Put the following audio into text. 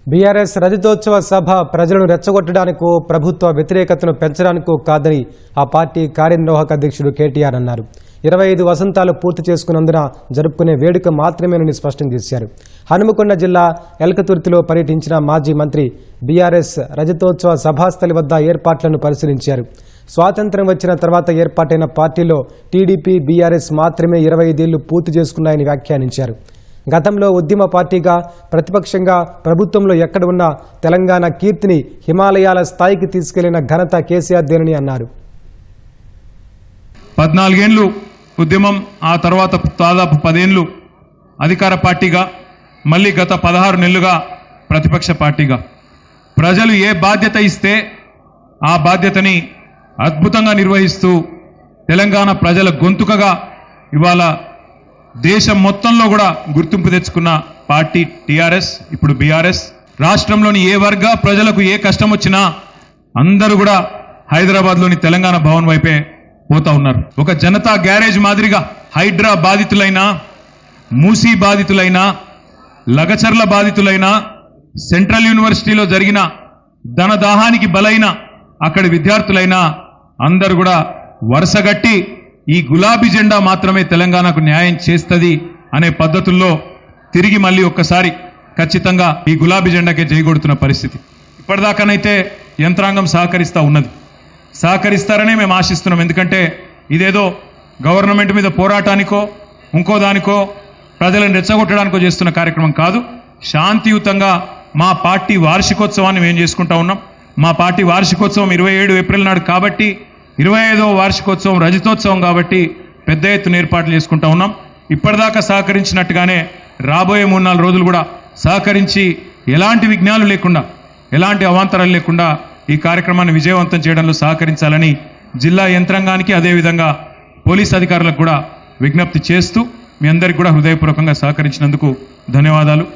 BRS రజతోత్సవ సభ ప్రజలను రెచ్చగొట్టడానికో ప్రభుత్వ వ్యతిరేకతను పెంచడానికో కాదని ఆ పార్టీ కార్యనిర్వాహక అధ్యక్షుడు కేటీఆర్ అన్నారు. 25 వసంతాలు పూర్తి చేసుకున్నందున జరుపుకునే వేడుక మాత్రమేనని స్పష్టం చేశారు. హనుమకొండ జిల్లా ఎల్కతుర్తిలో పర్యటించిన మాజీ మంత్రి బీఆర్ఎస్ రజతోత్సవ సభాస్థలి వద్ద ఏర్పాట్లను పరిశీలించారు. స్వాతంత్ర్యం వచ్చిన తర్వాత ఏర్పాటైన పార్టీలో టీడీపీ, బీఆర్ఎస్ మాత్రమే 25 ఏళ్లు పూర్తి చేసుకున్నాయని వ్యాఖ్యానించారు. గతంలో ఉద్యమ పార్టీగా, ప్రతిపక్షంగా ప్రభుత్వంలో ఎక్కడ ఉన్నా తెలంగాణ కీర్తిని హిమాలయాల స్థాయికి తీసుకెళ్లిన ఘనత కేసీఆర్దేనని అన్నారు. 14 ఏళ్లు ఉద్యమం, ఆ తర్వాత దాదాపు 10 ఏళ్లు అధికార పార్టీగా, మళ్ళీ గత 16 నెలలుగా ప్రతిపక్ష పార్టీగా ప్రజలు ఏ బాధ్యత ఇస్తే ఆ బాధ్యతని అద్భుతంగా నిర్వహిస్తూ తెలంగాణ ప్రజల గొంతుకగా ఇవాళ దేశం మొత్తంలో కూడా గుర్తింపు తెచ్చుకున్న పార్టీ టీఆర్ఎస్, ఇప్పుడు బీఆర్ఎస్. రాష్ట్రంలోని ఏ వర్గ ప్రజలకు ఏ కష్టం వచ్చినా అందరూ కూడా హైదరాబాద్లోని తెలంగాణ భవన్ వైపే పోతా ఉన్నారు. ఒక జనతా గ్యారేజ్ మాదిరిగా హైడ్రా బాధితులైనా, మూసీ బాధితులైనా, లగచర్ల బాధితులైనా, సెంట్రల్ యూనివర్సిటీలో జరిగిన ధనదాహానికి బలైన అక్కడి విద్యార్థులైనా అందరూ కూడా వరుసగట్టి ఈ గులాబీ జెండా మాత్రమే తెలంగాణకు న్యాయం చేస్తుంది అనే పద్ధతుల్లో తిరిగి మళ్ళీ ఒక్కసారి ఖచ్చితంగా ఈ గులాబీ జెండాకే జైగొడుతున్న పరిస్థితి. ఇప్పటిదాకానైతే యంత్రాంగం సహకరిస్తారనే మేము ఆశిస్తున్నాం. ఎందుకంటే ఇదేదో గవర్నమెంట్ మీద పోరాటానికో ఇంకో దానికో ప్రజలను రెచ్చగొట్టడానికో చేస్తున్న కార్యక్రమం కాదు. శాంతియుతంగా మా పార్టీ వార్షికోత్సవాన్ని మేము చేసుకుంటా ఉన్నాం. మా పార్టీ వార్షికోత్సవం 27 ఏప్రిల్ నాడు కాబట్టి 25వ వార్షికోత్సవం రజతోత్సవం కాబట్టి పెద్ద ఎత్తున ఏర్పాట్లు చేసుకుంటా ఉన్నాం. ఇప్పటిదాకా సహకరించినట్టుగానే రాబోయే 3-4 రోజులు కూడా సహకరించి ఎలాంటి విఘ్నాలు లేకుండా, ఎలాంటి అవాంతరాలు లేకుండా ఈ కార్యక్రమాన్ని విజయవంతం చేయడంలో సహకరించాలని జిల్లా యంత్రాంగానికి, అదేవిధంగా పోలీస్ అధికారులకు కూడా విజ్ఞప్తి చేస్తూ మీ అందరికీ కూడా హృదయపూర్వకంగా సహకరించినందుకు ధన్యవాదాలు.